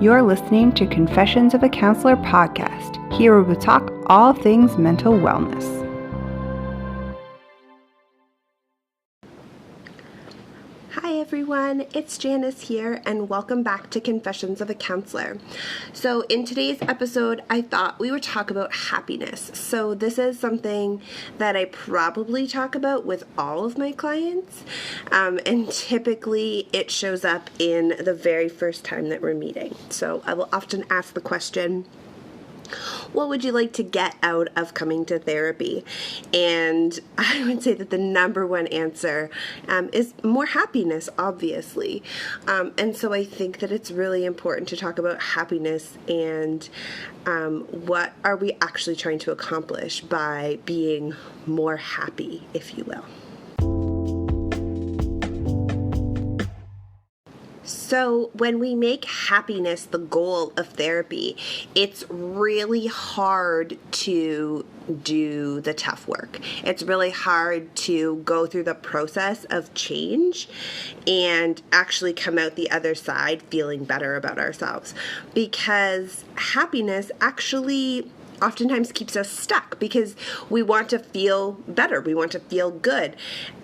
You're listening to Confessions of a Counselor podcast. Here we will talk all things mental wellness. Hi everyone, it's Janice here and welcome back to Confessions of a Counselor. So in today's episode, I thought we would talk about happiness. So this is something that I probably talk about with all of my clients, and typically it shows up in the very first time that we're meeting. So I will often ask the question, what would you like to get out of coming to therapy? And I would say that the number one answer is more happiness, obviously. And so I think that it's really important to talk about happiness and what are we actually trying to accomplish by being more happy, if you will. So when we make happiness the goal of therapy, it's really hard to do the tough work. It's really hard to go through the process of change and actually come out the other side feeling better about ourselves, because happiness actually oftentimes keeps us stuck because we want to feel better. We want to feel good.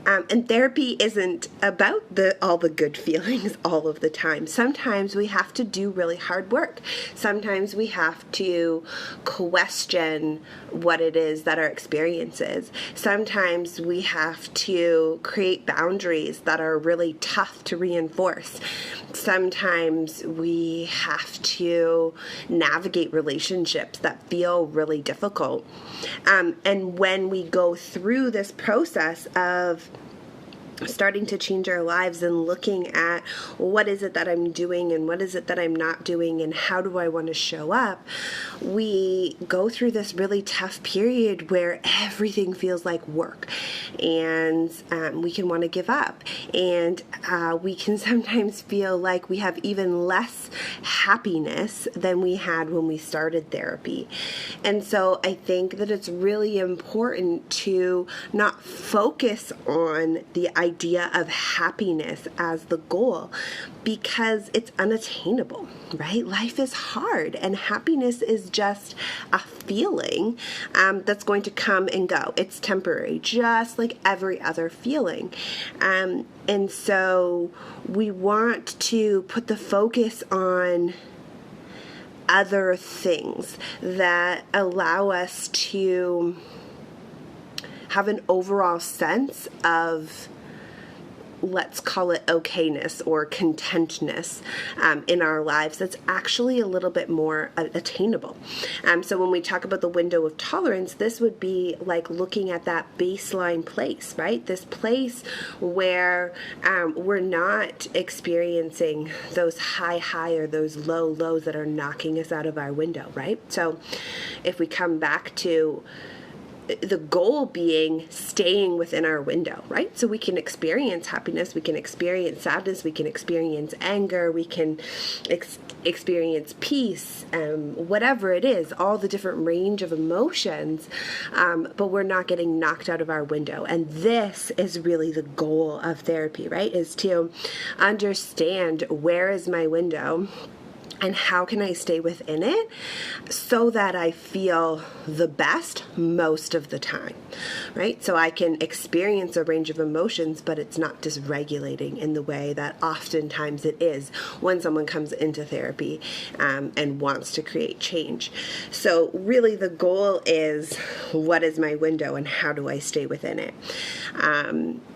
And therapy isn't about all the good feelings all of the time. Sometimes we have to do really hard work. Sometimes we have to question what it is that our experience is. Sometimes we have to create boundaries that are really tough to reinforce. Sometimes we have to navigate relationships that feel really difficult. And when we go through this process of starting to change our lives and looking at what is it that I'm doing and what is it that I'm not doing and how do I want to show up, we go through this really tough period where everything feels like work, and we can want to give up, and we can sometimes feel like we have even less happiness than we had when we started therapy. And so I think that it's really important to not focus on the idea of happiness as the goal, because it's unattainable, right? Life is hard, and happiness is just a feeling that's going to come and go. It's temporary, just like every other feeling. And so we want to put the focus on other things that allow us to have an overall sense of, let's call it okayness or contentness in our lives that's actually a little bit more attainable. So when we talk about the window of tolerance, this would be like looking at that baseline place, right? This place where we're not experiencing those high or those lows that are knocking us out of our window, right? So if we come back to the goal being staying within our window, right? So we can experience happiness, we can experience sadness, we can experience anger, we can experience peace, whatever it is, all the different range of emotions, but we're not getting knocked out of our window. And this is really the goal of therapy, right? Is to understand, where is my window? And how can I stay within it so that I feel the best most of the time, right? So I can experience a range of emotions, but it's not dysregulating in the way that oftentimes it is when someone comes into therapy and wants to create change. So really the goal is, what is my window and how do I stay within it?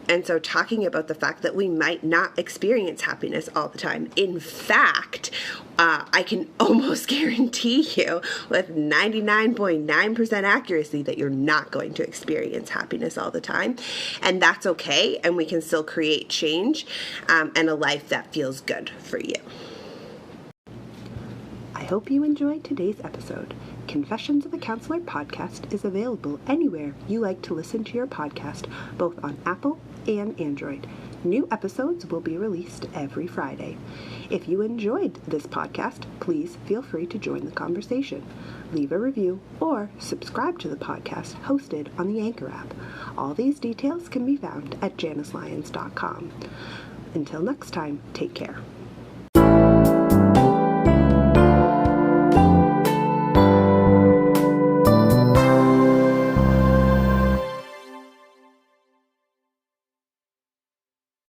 And so talking about the fact that we might not experience happiness all the time. In fact, I can almost guarantee you with 99.9% accuracy that you're not going to experience happiness all the time. And that's okay. And we can still create change and a life that feels good for you. I hope you enjoyed today's episode. Confessions of a Counselor podcast is available anywhere you like to listen to your podcast, both on Apple and Android. New episodes will be released every Friday. If you enjoyed this podcast, please feel free to join the conversation. Leave a review or subscribe to the podcast hosted on the Anchor app. All these details can be found at janicelyons.com. Until next time, take care.